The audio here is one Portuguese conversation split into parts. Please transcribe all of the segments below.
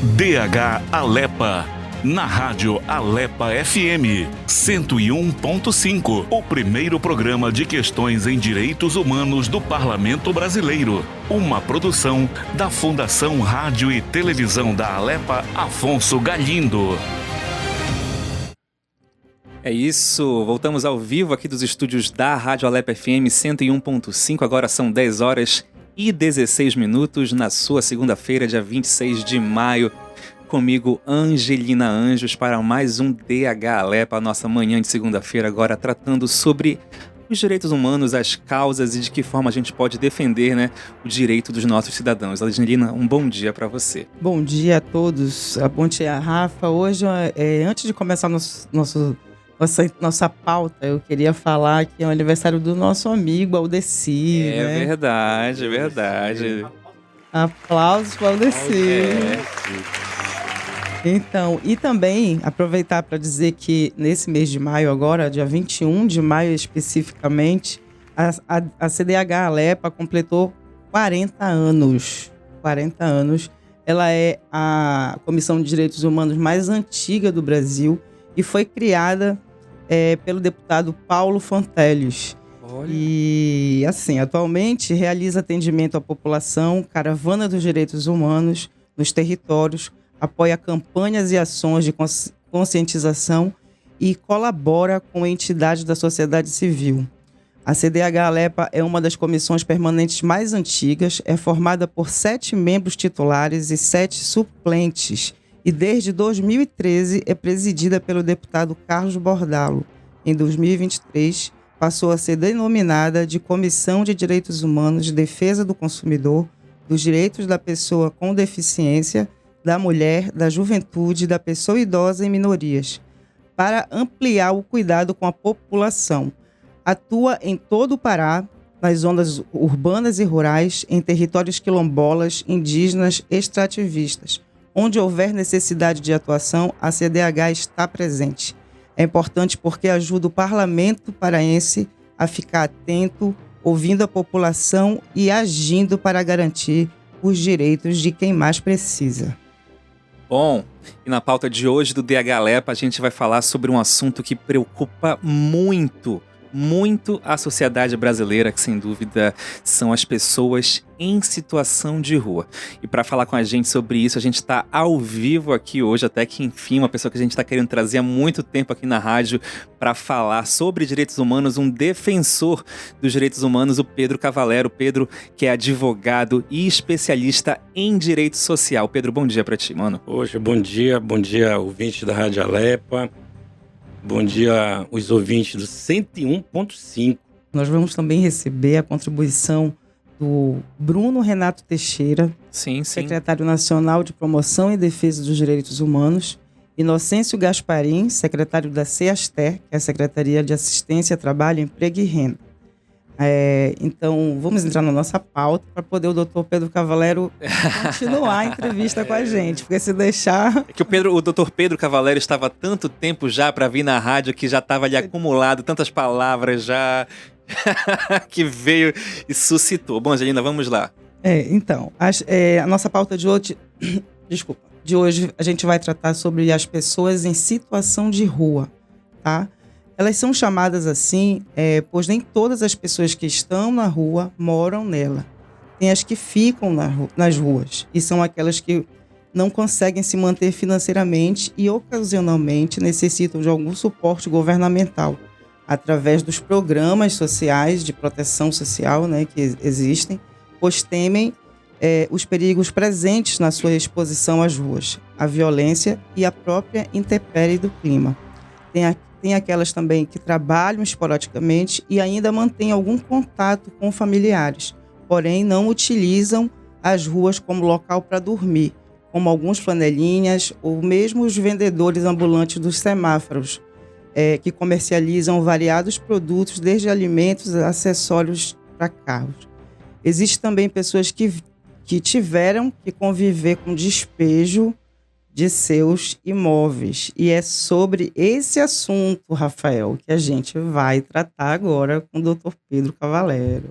DH Alepa, na rádio Alepa FM 101.5, o primeiro programa de questões em direitos humanos do Parlamento Brasileiro. Uma produção da Fundação Rádio e Televisão da Alepa Afonso Galindo. É isso, voltamos ao vivo aqui dos estúdios da Rádio Alepa FM 101.5, agora são 10 horas e 16 minutos, na sua segunda-feira, dia 26 de maio. Comigo, Angelina Anjos, para mais um DH Alepa, a nossa manhã de segunda-feira, agora tratando sobre os direitos humanos, as causas e de que forma a gente pode defender, o direito dos nossos cidadãos. Angelina, um bom dia para você. Bom dia a todos, bom dia, Rafa. Hoje, antes de começar nossa pauta, eu queria falar que é o aniversário do nosso amigo Aldeci. Verdade. Aplausos para o Aldeci. Então, e também aproveitar para dizer que nesse mês de maio agora, dia 21 de maio especificamente, a CDH Alepa completou 40 anos. 40 anos. Ela é a Comissão de Direitos Humanos mais antiga do Brasil e foi criada pelo deputado Paulo Fonteles. Olha. E, assim, atualmente realiza atendimento à população, caravana dos direitos humanos nos territórios, apoia campanhas e ações de conscientização e colabora com entidades da sociedade civil. A CDH Alepa é uma das comissões permanentes mais antigas, é formada por 7 membros titulares e 7 suplentes, e desde 2013 é presidida pelo deputado Carlos Bordalo. Em 2023, passou a ser denominada de Comissão de Direitos Humanos de Defesa do Consumidor, dos Direitos da Pessoa com Deficiência, da Mulher, da Juventude, da Pessoa Idosa e Minorias, para ampliar o cuidado com a população. Atua em todo o Pará, nas zonas urbanas e rurais, em territórios quilombolas, indígenas, extrativistas. Onde houver necessidade de atuação, a CDH está presente. É importante porque ajuda o parlamento paraense a ficar atento, ouvindo a população e agindo para garantir os direitos de quem mais precisa. Bom, e na pauta de hoje do DH Alepa a gente vai falar sobre um assunto que preocupa muito a sociedade brasileira, que sem dúvida são as pessoas em situação de rua. E para falar com a gente sobre isso, a gente está ao vivo aqui hoje, até que enfim, uma pessoa que a gente está querendo trazer há muito tempo aqui na rádio para falar sobre direitos humanos, um defensor dos direitos humanos, o Pedro Cavalero. Pedro, que é advogado e especialista em direito social. Pedro, bom dia para ti, mano. Poxa, bom dia ouvintes da Rádio Alepa. Bom dia, os ouvintes do 101.5. Nós vamos também receber a contribuição do Bruno Renato Teixeira, secretário nacional de Promoção e Defesa dos Direitos Humanos, Inocêncio Gasparim, secretário da CEASTER, que é a Secretaria de Assistência, Trabalho, Emprego e Renda. Então, vamos entrar na nossa pauta para poder o doutor Pedro Cavalero continuar a entrevista com a gente, porque se deixar... É que o doutor Pedro Cavalero estava há tanto tempo já para vir na rádio que já estava ali acumulado, tantas palavras já que veio e suscitou. Bom, Angelina, vamos lá. Então, a nossa pauta de hoje... de hoje a gente vai tratar sobre as pessoas em situação de rua, tá? Elas são chamadas assim, pois nem todas as pessoas que estão na rua moram nela. Tem as que ficam nas ruas, e são aquelas que não conseguem se manter financeiramente e ocasionalmente necessitam de algum suporte governamental, através dos programas sociais de proteção social, que existem, pois temem os perigos presentes na sua exposição às ruas, a violência e a própria intempérie do clima. Tem aquelas também que trabalham esporadicamente e ainda mantêm algum contato com familiares, porém não utilizam as ruas como local para dormir, como alguns flanelinhas ou mesmo os vendedores ambulantes dos semáforos, que comercializam variados produtos, desde alimentos a acessórios para carros. Existem também pessoas que tiveram que conviver com despejo de seus imóveis. E é sobre esse assunto, Rafael, que a gente vai tratar agora com o Dr. Pedro Cavalero.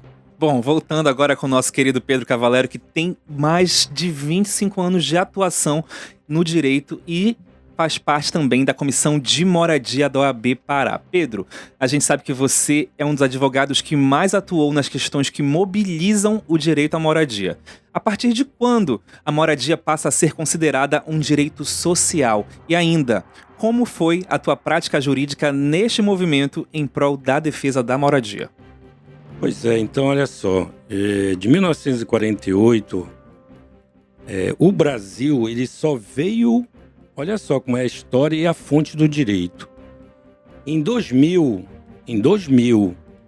Bom, voltando agora com o nosso querido Pedro Cavalero, que tem mais de 25 anos de atuação no direito e faz parte também da Comissão de Moradia da OAB Pará. Pedro, a gente sabe que você é um dos advogados que mais atuou nas questões que mobilizam o direito à moradia. A partir de quando a moradia passa a ser considerada um direito social? E ainda, como foi a tua prática jurídica neste movimento em prol da defesa da moradia? Pois é, então olha só, de 1948, o Brasil ele só veio, olha só como é a história e a fonte do direito. Em 2000,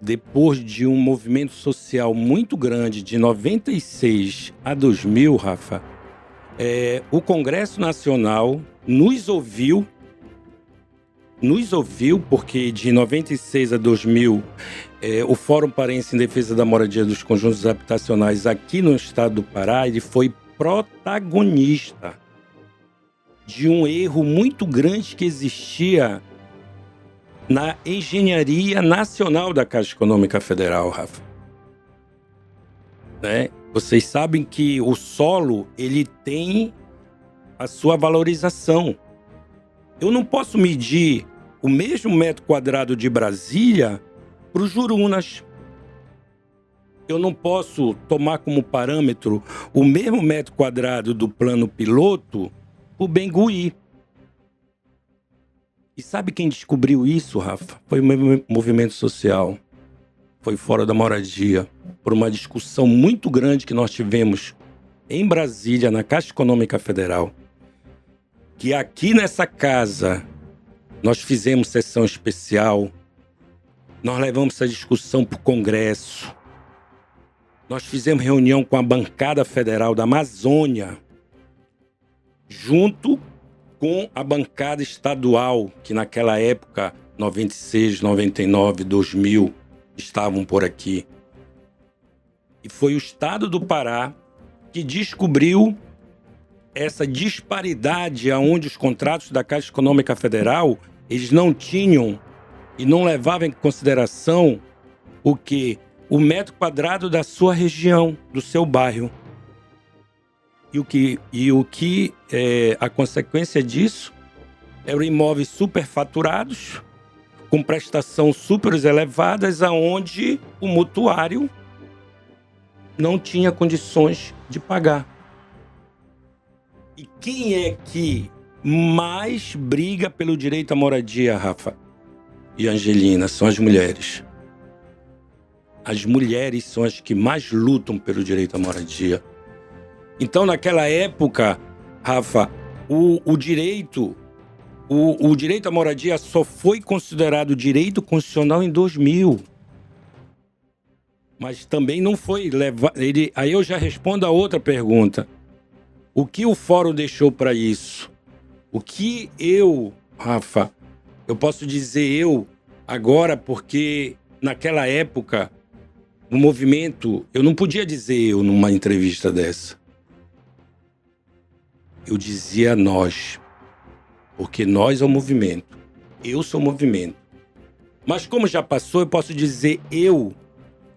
depois de um movimento social muito grande, de 96 a 2000, Rafa, o Congresso Nacional nos ouviu porque de 96 a 2000, o Fórum Paraense em Defesa da Moradia dos Conjuntos Habitacionais aqui no estado do Pará, ele foi protagonista de um erro muito grande que existia na engenharia nacional da Caixa Econômica Federal, Rafa. Vocês sabem que o solo ele tem a sua valorização. Eu não posso medir o mesmo metro quadrado de Brasília para os Jurunas. Eu não posso tomar como parâmetro o mesmo metro quadrado do plano piloto para o Bengui. E sabe quem descobriu isso, Rafa? Foi o movimento social. Foi Fora da Moradia. Por uma discussão muito grande que nós tivemos em Brasília, na Caixa Econômica Federal. Que aqui nessa casa nós fizemos sessão especial, nós levamos essa discussão para o Congresso, nós fizemos reunião com a bancada federal da Amazônia, junto com a bancada estadual, que naquela época, 96, 99, 2000, estavam por aqui. E foi o estado do Pará que descobriu essa disparidade aonde os contratos da Caixa Econômica Federal, eles não tinham e não levavam em consideração o metro quadrado da sua região, do seu bairro. A consequência disso eram imóveis superfaturados, com prestação super elevadas, aonde o mutuário não tinha condições de pagar. E quem é que mais briga pelo direito à moradia, Rafa e Angelina? São as mulheres. As mulheres são as que mais lutam pelo direito à moradia. Então, naquela época, Rafa, o direito à moradia só foi considerado direito constitucional em 2000. Mas também não foi levado... Aí eu já respondo a outra pergunta. O que o Fórum deixou para isso? O que Rafa, eu posso dizer agora, porque naquela época, o movimento, eu não podia dizer numa entrevista dessa. Eu dizia nós, porque nós é o movimento, eu sou o movimento. Mas como já passou, eu posso dizer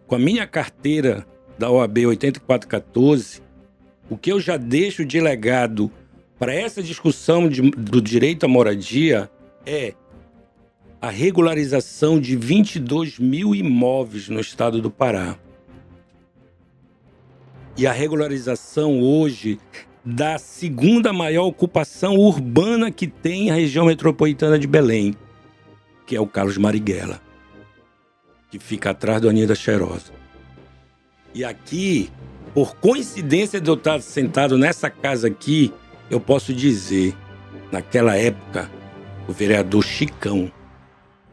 com a minha carteira da OAB 8414, o que eu já deixo de legado para essa discussão do direito à moradia é a regularização de 22 mil imóveis no estado do Pará. E a regularização hoje da segunda maior ocupação urbana que tem a região metropolitana de Belém, que é o Carlos Marighella, que fica atrás do Avenida Cheirosa. E aqui, por coincidência de eu estar sentado nessa casa aqui, eu posso dizer, naquela época, o vereador Chicão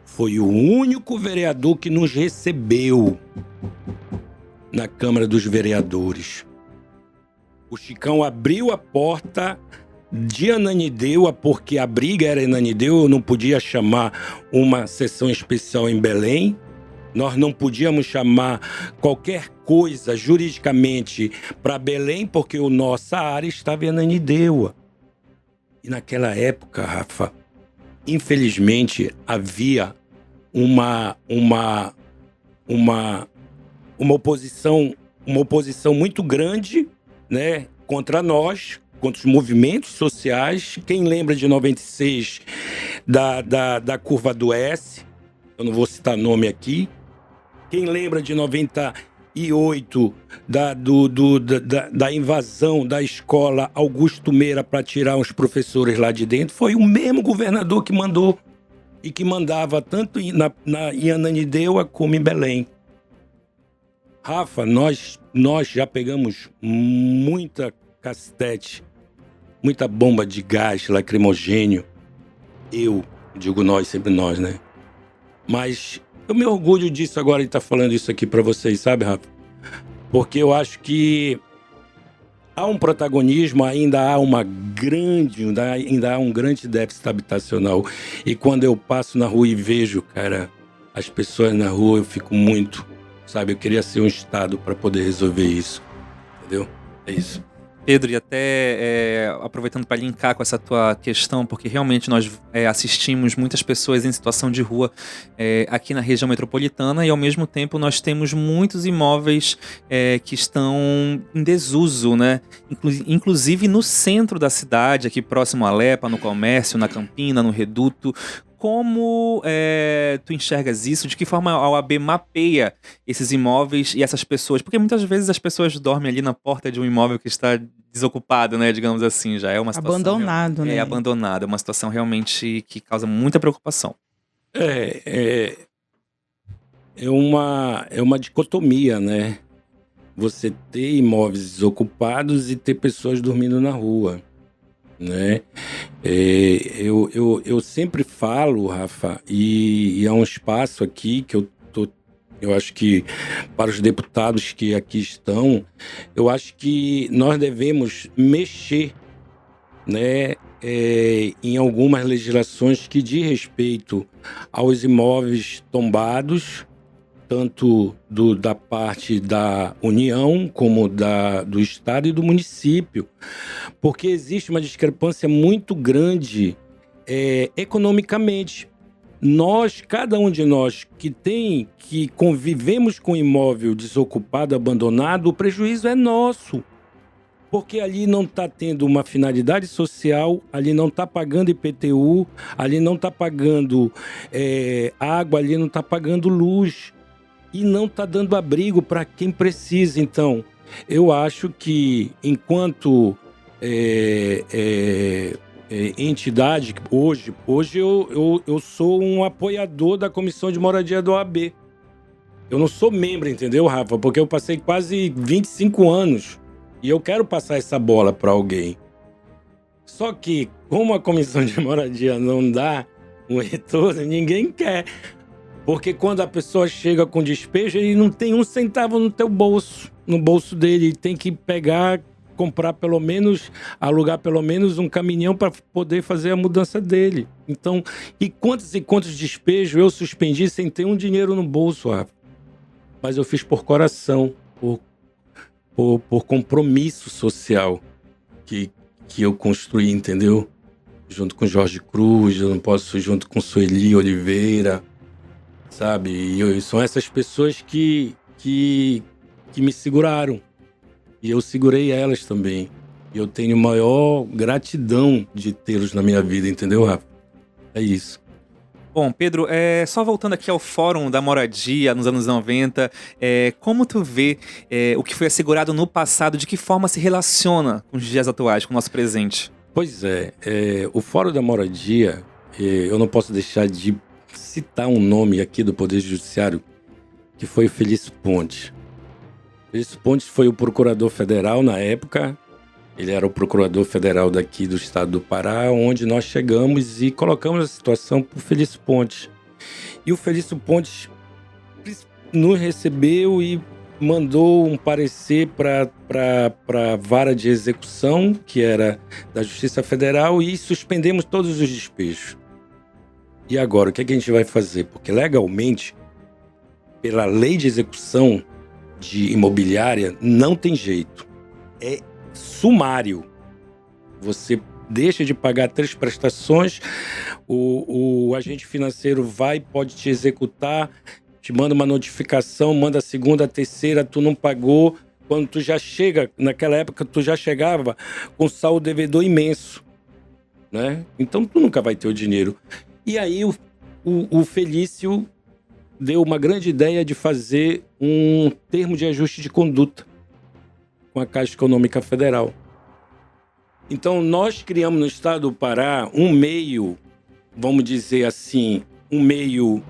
foi o único vereador que nos recebeu na Câmara dos Vereadores. O Chicão abriu a porta de Ananindeua, porque a briga era em Ananindeua, eu não podia chamar uma sessão especial em Belém. Nós não podíamos chamar qualquer coisa juridicamente para Belém, porque a nossa área estava em Ananindeua. E naquela época, Rafa, infelizmente havia uma uma oposição muito grande, né, contra nós, contra os movimentos sociais. Quem lembra de 96 da curva do S? Eu não vou citar nome aqui. Quem lembra de 98 da invasão da escola Augusto Meira para tirar os professores lá de dentro? Foi o mesmo governador que mandou e que mandava tanto em Ananindeua como em Belém. Rafa, nós já pegamos muita cacete, muita bomba de gás lacrimogênio. Eu digo nós, sempre nós, né? Mas eu me orgulho disso agora de estar falando isso aqui para vocês, sabe, Rafa? Porque eu acho que há um protagonismo, ainda há um grande déficit habitacional. E quando eu passo na rua e vejo, cara, as pessoas na rua, eu fico muito, sabe? Eu queria ser um Estado para poder resolver isso, entendeu? É isso. Pedro, e até aproveitando para linkar com essa tua questão, porque realmente nós assistimos muitas pessoas em situação de rua aqui na região metropolitana, e ao mesmo tempo nós temos muitos imóveis que estão em desuso, né? Inclusive no centro da cidade, aqui próximo à Lepa, no comércio, na Campina, no Reduto. Como tu enxergas isso? De que forma a OAB mapeia esses imóveis e essas pessoas? Porque muitas vezes as pessoas dormem ali na porta de um imóvel que está desocupado, né? Digamos assim, já é uma situação... Abandonado, né? Abandonado. É uma situação realmente que causa muita preocupação. É uma dicotomia, né? Você ter imóveis desocupados e ter pessoas dormindo na rua, né? Eu sempre falo, Rafa, e há um espaço aqui que eu acho que para os deputados que aqui estão, eu acho que nós devemos mexer, né, em algumas legislações que diz respeito aos imóveis tombados, tanto da parte da União como do Estado e do município, porque existe uma discrepância muito grande economicamente. Cada um de nós que convivemos com imóvel desocupado, abandonado, o prejuízo é nosso. Porque ali não está tendo uma finalidade social, ali não está pagando IPTU, ali não está pagando água, ali não está pagando luz. E não está dando abrigo para quem precisa. Então, eu acho que enquanto entidade, hoje eu sou um apoiador da Comissão de Moradia da OAB. Eu não sou membro, entendeu, Rafa? Porque eu passei quase 25 anos e eu quero passar essa bola para alguém. Só que, como a Comissão de Moradia não dá um retorno, ninguém quer. Porque quando a pessoa chega com despejo, ele não tem um centavo no bolso dele. Ele tem que comprar pelo menos, alugar pelo menos um caminhão para poder fazer a mudança dele. Então, e quantos despejos eu suspendi sem ter um dinheiro no bolso, Rafa? Mas eu fiz por coração, por compromisso social que eu construí, entendeu? Junto com Jorge Cruz, eu não posso, junto com Sueli Oliveira, sabe? E são essas pessoas que me seguraram. E eu segurei elas também. E eu tenho maior gratidão de tê-los na minha vida, entendeu, Rafa? É isso. Bom, Pedro, só voltando aqui ao Fórum da Moradia nos anos 90, como tu vê o que foi assegurado no passado, de que forma se relaciona com os dias atuais, com o nosso presente? Pois o Fórum da Moradia, eu não posso deixar de citar um nome aqui do Poder Judiciário, que foi o Felício Pontes. Felício Pontes foi o procurador federal na época. Ele era o procurador federal daqui do estado do Pará, onde nós chegamos e colocamos a situação para o Felício Pontes. E o Felício Pontes nos recebeu e mandou um parecer para a vara de execução, que era da Justiça Federal, e suspendemos todos os despejos. E agora, o que a gente vai fazer? Porque legalmente, pela lei de execução de imobiliária, não tem jeito. É sumário. Você deixa de pagar 3 prestações, o agente financeiro pode te executar, te manda uma notificação, manda a segunda, a terceira, tu não pagou. Quando tu já chega, naquela época tu já chegava com saldo devedor imenso, né? Então tu nunca vai ter o dinheiro. E aí o Felício deu uma grande ideia de fazer um termo de ajuste de conduta com a Caixa Econômica Federal. Então nós criamos no estado do Pará um meio, vamos dizer assim, um meio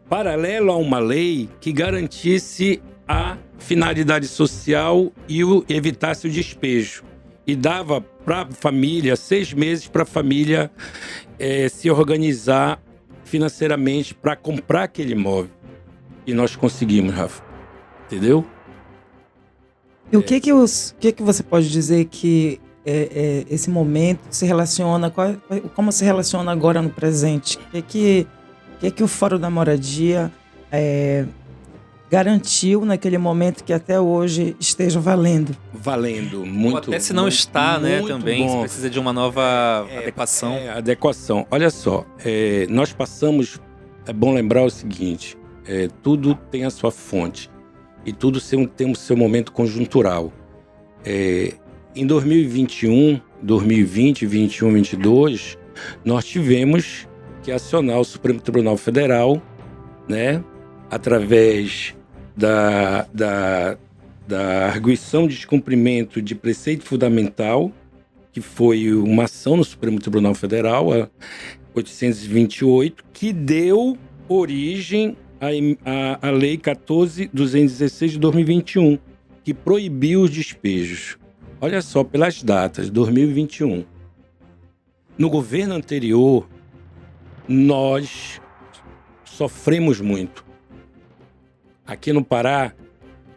paralelo a uma lei que garantisse a finalidade social e evitasse o despejo. E dava para a família 6 meses para a família se organizar financeiramente para comprar aquele imóvel. E nós conseguimos, Rafa. Entendeu? E o que você pode dizer que esse momento se relaciona, como se relaciona agora no presente? O que o Fórum da Moradia garantiu naquele momento que até hoje esteja valendo? Valendo, muito. Ou até se não está, né, também, bom. se precisa de uma nova adequação. Adequação. Olha só, nós passamos, é bom lembrar o seguinte, tudo tem a sua fonte e tudo tem o seu momento conjuntural. Em 2021, 2020, 2021, 2022, nós tivemos que acionar o Supremo Tribunal Federal, né, através da arguição de descumprimento de preceito fundamental, que foi uma ação no Supremo Tribunal Federal, a 828, que deu origem à Lei 14.216 de 2021, que proibiu os despejos. Olha só, pelas datas, 2021. No governo anterior, nós sofremos muito. Aqui no Pará,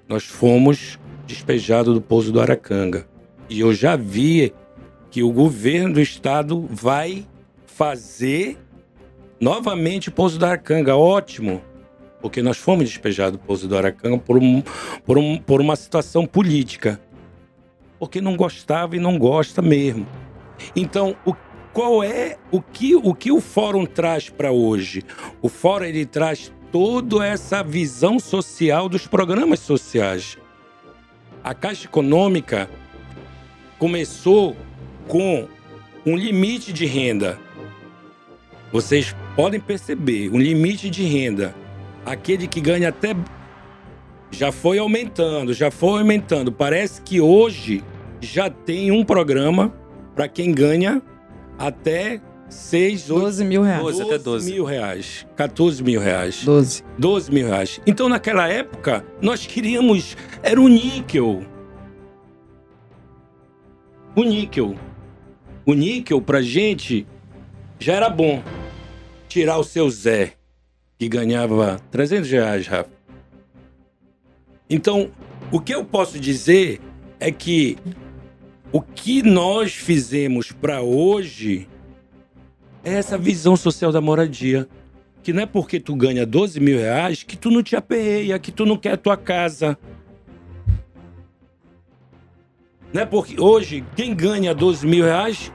nós fomos despejados do Pouso do Aracanga. E eu já vi que o governo do estado vai fazer novamente o Pouso do Aracanga. Ótimo, porque nós fomos despejados do Pouso do Aracanga por uma situação política. Porque não gostava e não gosta mesmo. Então, o que o Fórum traz para hoje? O Fórum ele traz toda essa visão social dos programas sociais. A Caixa Econômica começou com um limite de renda. Vocês podem perceber, um limite de renda. Aquele que ganha até... Já foi aumentando. Parece que hoje já tem um programa para quem ganha até 12 mil reais. 12 mil reais. 14 mil reais. 12 mil reais. Então, naquela época, nós queríamos... Era o níquel. O níquel, pra gente, já era bom. Tirar o seu Zé, que ganhava 300 reais, Rafa. Então, o que eu posso dizer é que o que nós fizemos para hoje é essa visão social da moradia. Que não é porque tu ganha 12 mil reais que tu não te aperreia, que tu não quer a tua casa. Não é porque hoje quem ganha 12 mil reais,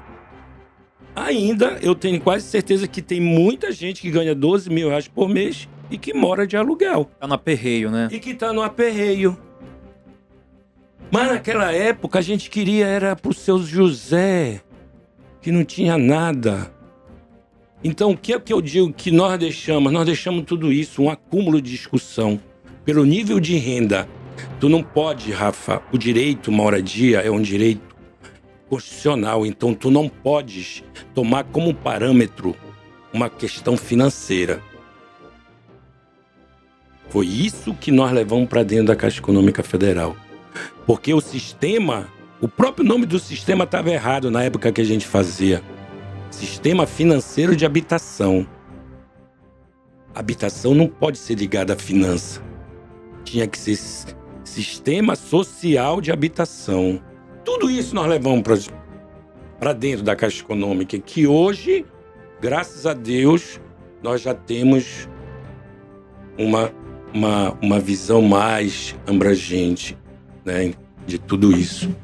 ainda eu tenho quase certeza que tem muita gente que ganha 12 mil reais por mês e que mora de aluguel. Tá no aperreio, né? E que tá no aperreio. Mas naquela época a gente queria era pro seu José, que não tinha nada. Então o que é que eu digo que nós deixamos? Nós deixamos tudo isso, um acúmulo de discussão. Pelo nível de renda, tu não pode, Rafa, o direito, moradia é um direito constitucional, então tu não podes tomar como parâmetro uma questão financeira. Foi isso que nós levamos para dentro da Caixa Econômica Federal. Porque o sistema, o próprio nome do sistema estava errado na época que a gente fazia. Sistema Financeiro de Habitação. Habitação não pode ser ligada à finança. Tinha que ser Sistema Social de Habitação. Tudo isso nós levamos para dentro da Caixa Econômica, que hoje, graças a Deus, nós já temos uma visão mais abrangente, né, de tudo isso.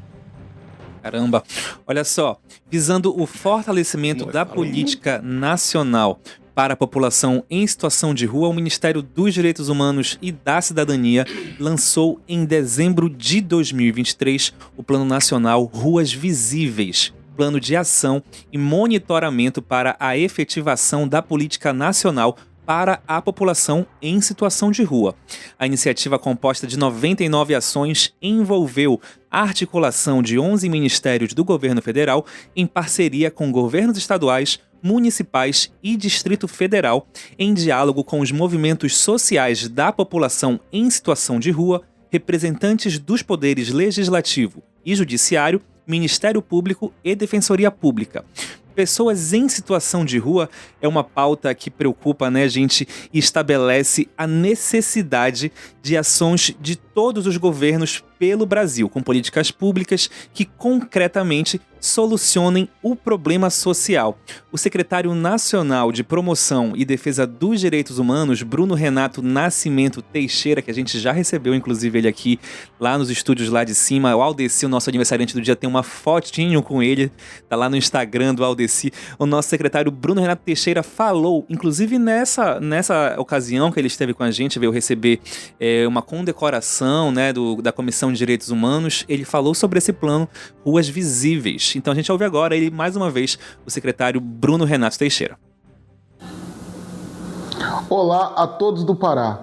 Caramba. Olha só, visando o fortalecimento da política nacional, para a população em situação de rua, o Ministério dos Direitos Humanos e da Cidadania lançou em dezembro de 2023 o Plano Nacional Ruas Visíveis, plano de ação e monitoramento para a efetivação da política nacional para a população em situação de rua. A iniciativa, composta de 99 ações, envolveu a articulação de 11 ministérios do governo federal em parceria com governos estaduais, municipais e Distrito Federal, em diálogo com os movimentos sociais da população em situação de rua, representantes dos poderes legislativo e judiciário, Ministério Público e Defensoria Pública. Pessoas em situação de rua é uma pauta que preocupa, né, gente? E estabelece a necessidade de ações de todos os governos pelo Brasil, com políticas públicas que concretamente solucionem o problema social. O secretário nacional de Promoção e Defesa dos Direitos Humanos, Bruno Renato Nascimento Teixeira, que a gente já recebeu, inclusive, ele aqui lá nos estúdios lá de cima. O Aldeci, o nosso aniversariante do dia, tem uma fotinho com ele, tá lá no Instagram do Aldeci. O nosso secretário Bruno Renato Teixeira falou, inclusive nessa ocasião que ele esteve com a gente, veio receber uma condecoração, né, da Comissão de Direitos Humanos. Ele falou sobre esse plano Ruas Visíveis. Então a gente ouve agora ele, mais uma vez, o secretário Bruno Renato Teixeira. Olá a todos do Pará.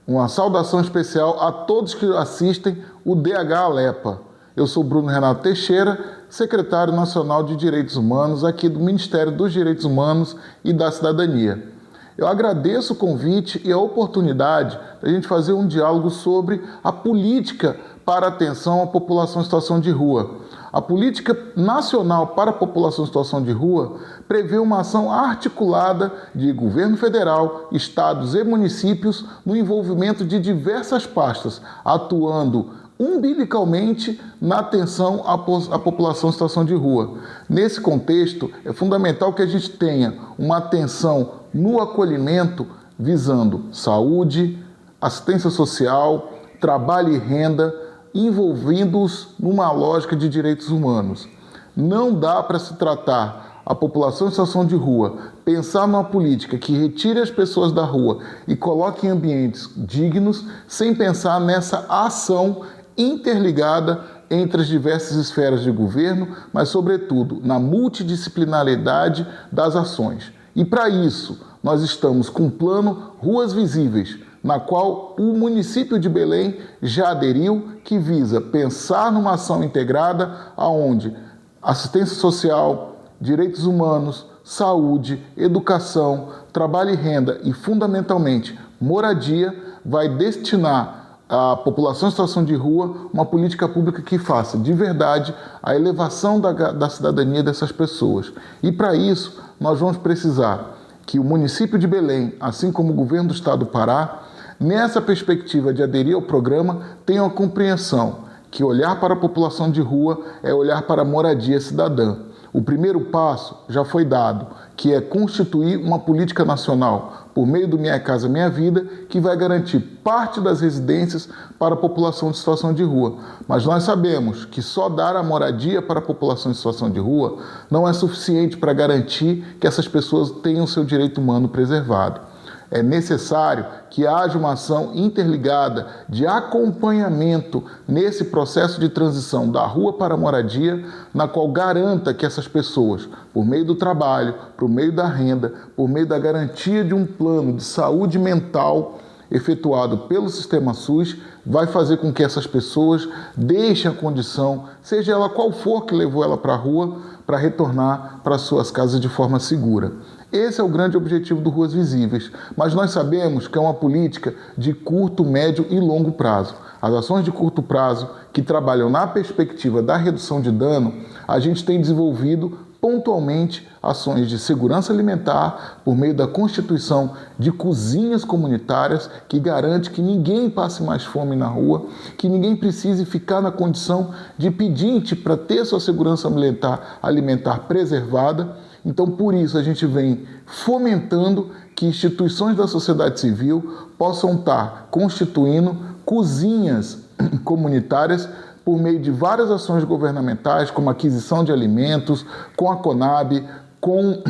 Uma saudação especial a todos que assistem o DH Alepa. Eu sou Bruno Renato Teixeira, secretário nacional de Direitos Humanos aqui do Ministério dos Direitos Humanos e da Cidadania. Eu agradeço o convite e a oportunidade da gente fazer um diálogo sobre a política para atenção à população em situação de rua. A Política Nacional para a População em Situação de Rua prevê uma ação articulada de governo federal, estados e municípios no envolvimento de diversas pastas, atuando umbilicalmente na atenção à população em situação de rua. Nesse contexto, é fundamental que a gente tenha uma atenção no acolhimento visando saúde, assistência social, trabalho e renda, envolvendo-os numa lógica de direitos humanos. Não dá para se tratar a população em situação de rua, pensar numa política que retire as pessoas da rua e coloque em ambientes dignos, sem pensar nessa ação interligada entre as diversas esferas de governo, mas, sobretudo, na multidisciplinaridade das ações. E, para isso, nós estamos com o plano Ruas Visíveis, na qual o município de Belém já aderiu, que visa pensar numa ação integrada onde assistência social, direitos humanos, saúde, educação, trabalho e renda e, fundamentalmente, moradia, vai destinar à população em situação de rua uma política pública que faça, de verdade, a elevação da cidadania dessas pessoas. E, para isso, nós vamos precisar que o município de Belém, assim como o governo do estado do Pará, nessa perspectiva de aderir ao programa, tenham a compreensão que olhar para a população de rua é olhar para a moradia cidadã. O primeiro passo já foi dado, que é constituir uma política nacional por meio do Minha Casa Minha Vida, que vai garantir parte das residências para a população de situação de rua. Mas nós sabemos que só dar a moradia para a população em situação de rua não é suficiente para garantir que essas pessoas tenham seu direito humano preservado. É necessário que haja uma ação interligada de acompanhamento nesse processo de transição da rua para a moradia, na qual garanta que essas pessoas, por meio do trabalho, por meio da renda, por meio da garantia de um plano de saúde mental efetuado pelo Sistema SUS, vai fazer com que essas pessoas deixem a condição, seja ela qual for que levou ela para a rua, para retornar para suas casas de forma segura. Esse é o grande objetivo do Ruas Visíveis, mas nós sabemos que é uma política de curto, médio e longo prazo. As ações de curto prazo, que trabalham na perspectiva da redução de dano, a gente tem desenvolvido pontualmente ações de segurança alimentar por meio da constituição de cozinhas comunitárias que garante que ninguém passe mais fome na rua, que ninguém precise ficar na condição de pedinte para ter sua segurança alimentar preservada. Então, por isso, a gente vem fomentando que instituições da sociedade civil possam estar constituindo cozinhas comunitárias por meio de várias ações governamentais, como aquisição de alimentos, com a Conab, com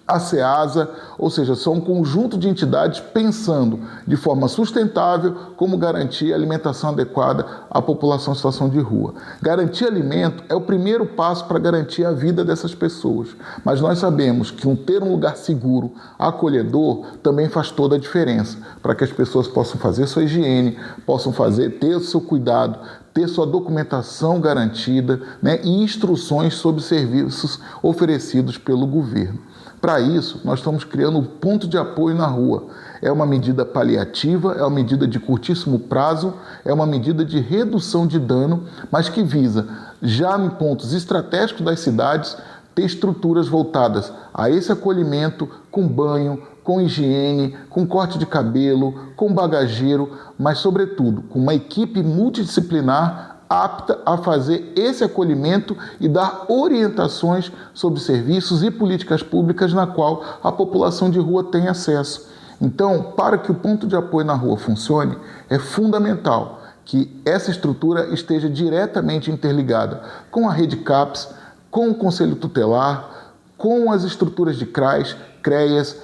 a SEASA, ou seja, são um conjunto de entidades pensando de forma sustentável como garantir alimentação adequada à população em situação de rua. Garantir alimento é o primeiro passo para garantir a vida dessas pessoas, mas nós sabemos que ter um lugar seguro, acolhedor, também faz toda a diferença para que as pessoas possam fazer sua higiene, possam ter o seu cuidado, ter sua documentação garantida, né, e instruções sobre serviços oferecidos pelo governo. Para isso, nós estamos criando um ponto de apoio na rua. É uma medida paliativa, é uma medida de curtíssimo prazo, é uma medida de redução de dano, mas que visa, já em pontos estratégicos das cidades, ter estruturas voltadas a esse acolhimento com banho, com higiene, com corte de cabelo, com bagageiro, mas, sobretudo, com uma equipe multidisciplinar apta a fazer esse acolhimento e dar orientações sobre serviços e políticas públicas na qual a população de rua tem acesso. Então, para que o ponto de apoio na rua funcione, é fundamental que essa estrutura esteja diretamente interligada com a rede CAPS, com o Conselho Tutelar, com as estruturas de CRAS, CREAS,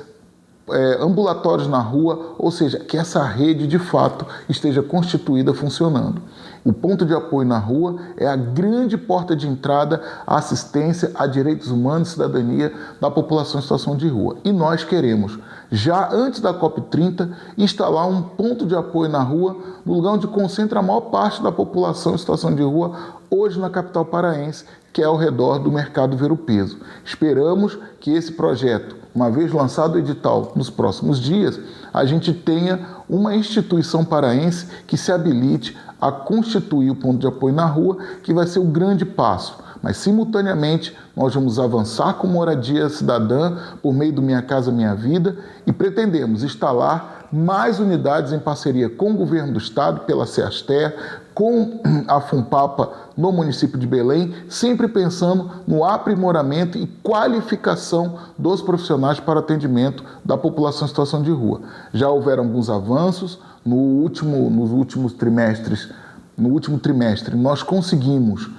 ambulatórios na rua, ou seja, que essa rede de fato esteja constituída, funcionando. O ponto de apoio na rua é a grande porta de entrada à assistência a direitos humanos e cidadania da população em situação de rua. E nós queremos, já antes da COP30, instalar um ponto de apoio na rua, no lugar onde concentra a maior parte da população em situação de rua, hoje na capital paraense, que é ao redor do Mercado Ver o Peso. Esperamos que esse projeto, uma vez lançado o edital nos próximos dias, a gente tenha uma instituição paraense que se habilite a constituir o ponto de apoio na rua, que vai ser o grande passo. Mas, simultaneamente, nós vamos avançar com moradia cidadã por meio do Minha Casa Minha Vida e pretendemos instalar mais unidades em parceria com o governo do estado, pela SEASTER, com a FUNPAPA no município de Belém, sempre pensando no aprimoramento e qualificação dos profissionais para atendimento da população em situação de rua. Já houveram alguns avanços. No último trimestre, nós conseguimos,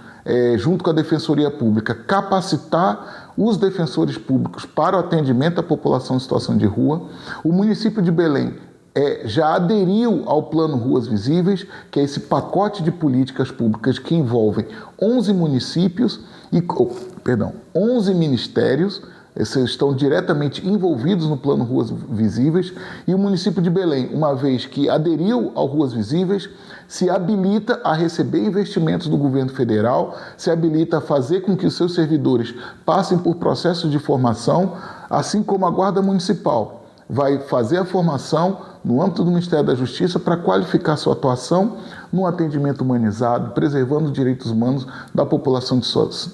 junto com a Defensoria Pública, capacitar os defensores públicos para o atendimento à população em situação de rua. O município de Belém já aderiu ao Plano Ruas Visíveis, que é esse pacote de políticas públicas que envolvem 11 municípios 11 ministérios. Esses estão diretamente envolvidos no Plano Ruas Visíveis, e o município de Belém, uma vez que aderiu ao Ruas Visíveis, se habilita a receber investimentos do governo federal, se habilita a fazer com que os seus servidores passem por processos de formação, assim como a Guarda Municipal vai fazer a formação no âmbito do Ministério da Justiça para qualificar sua atuação no atendimento humanizado, preservando os direitos humanos da população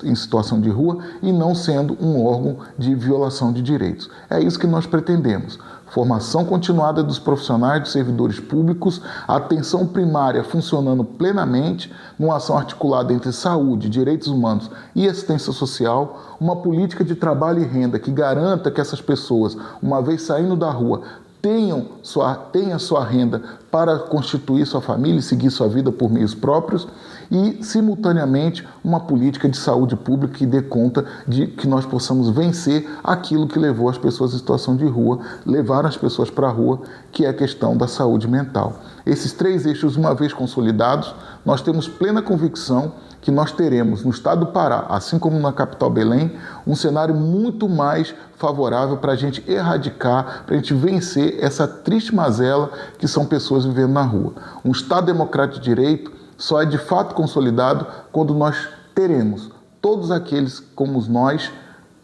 em situação de rua e não sendo um órgão de violação de direitos. É isso que nós pretendemos. Formação continuada dos profissionais, dos servidores públicos, atenção primária funcionando plenamente, numa ação articulada entre saúde, direitos humanos e assistência social, uma política de trabalho e renda que garanta que essas pessoas, uma vez saindo da rua, tenha sua renda para constituir sua família e seguir sua vida por meios próprios, e, simultaneamente, uma política de saúde pública que dê conta de que nós possamos vencer aquilo que levou as pessoas em situação de rua, levaram as pessoas para a rua, que é a questão da saúde mental. Esses 3 eixos, uma vez consolidados, nós temos plena convicção que nós teremos no estado do Pará, assim como na capital Belém, um cenário muito mais favorável para a gente erradicar, para a gente vencer essa triste mazela que são pessoas vivendo na rua. Um Estado democrático de direito só é de fato consolidado quando nós teremos todos aqueles como nós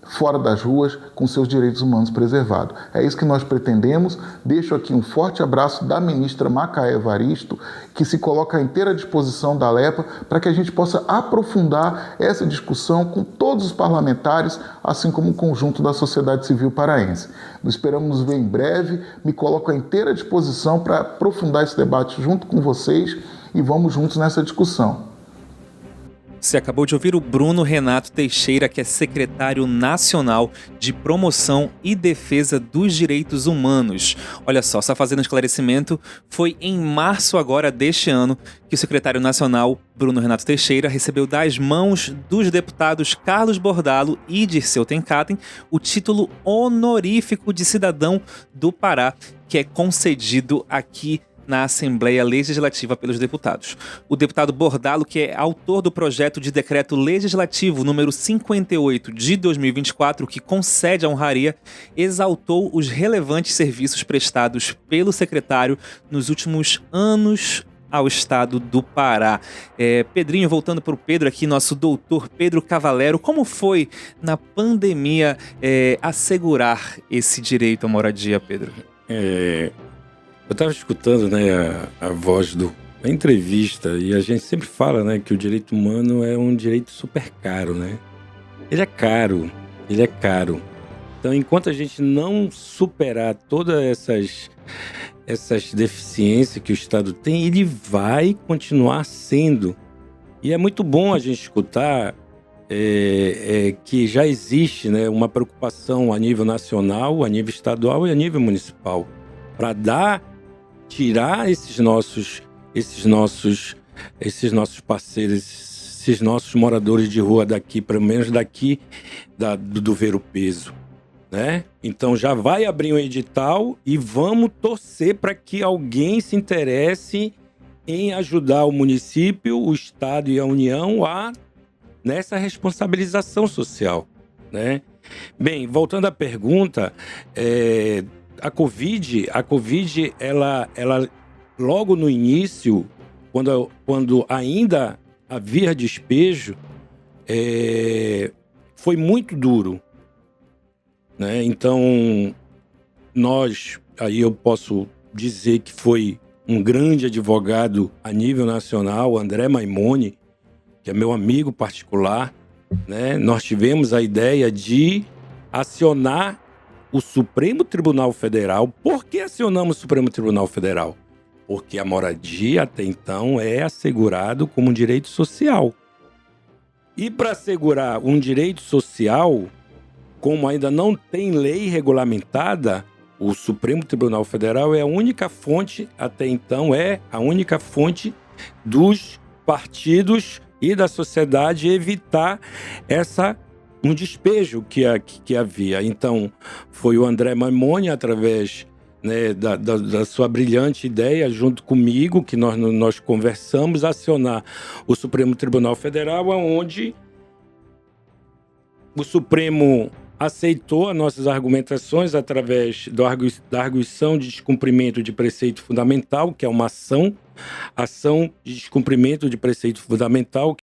fora das ruas, com seus direitos humanos preservados. É isso que nós pretendemos. Deixo aqui um forte abraço da ministra Macaé Evaristo, que se coloca à inteira disposição da ALEPA para que a gente possa aprofundar essa discussão com todos os parlamentares, assim como o conjunto da sociedade civil paraense. Nós esperamos nos ver em breve. Me coloco à inteira disposição para aprofundar esse debate junto com vocês e vamos juntos nessa discussão. Você acabou de ouvir o Bruno Renato Teixeira, que é secretário nacional de promoção e defesa dos direitos humanos. Olha só fazendo um esclarecimento, foi em março agora deste ano que o secretário nacional Bruno Renato Teixeira recebeu das mãos dos deputados Carlos Bordalo e Dirceu Tenkaten o título honorífico de cidadão do Pará, que é concedido aqui na Assembleia Legislativa pelos deputados. O deputado Bordalo, que é autor do projeto de decreto legislativo número 58 de 2024, que concede a honraria, exaltou os relevantes serviços prestados pelo secretário nos últimos anos ao estado do Pará. Pedrinho, voltando para o Pedro aqui, nosso doutor Pedro Cavalero, como foi na pandemia assegurar esse direito à moradia, Pedro? Eu estava escutando, né, a voz da entrevista, e a gente sempre fala, né, que o direito humano é um direito super caro, né? Ele é caro. Então, enquanto a gente não superar todas essas deficiências que o Estado tem, ele vai continuar sendo. E é muito bom a gente escutar que já existe, né, uma preocupação a nível nacional, a nível estadual e a nível municipal, para tirar esses nossos parceiros, esses nossos moradores de rua daqui, pelo menos daqui do Ver o Peso, né? Então já vai abrir um edital e vamos torcer para que alguém se interesse em ajudar o município, o Estado e a União nessa responsabilização social, né? Bem, voltando à pergunta, a Covid, ela logo no início, quando ainda havia despejo, foi muito duro, né? Então, aí eu posso dizer que foi um grande advogado a nível nacional, André Maimone, que é meu amigo particular, né? Nós tivemos a ideia de acionar o Supremo Tribunal Federal. Por que acionamos o Supremo Tribunal Federal? Porque a moradia até então é assegurado como um direito social. E para assegurar um direito social, como ainda não tem lei regulamentada, o Supremo Tribunal Federal é a única fonte, até então é a única fonte dos partidos e da sociedade evitar um despejo que havia. Então, foi o André Maimone, através, né, da sua brilhante ideia, junto comigo, que nós conversamos, acionar o Supremo Tribunal Federal, onde o Supremo aceitou as nossas argumentações através da arguição de descumprimento de preceito fundamental, que é uma ação de descumprimento de preceito fundamental,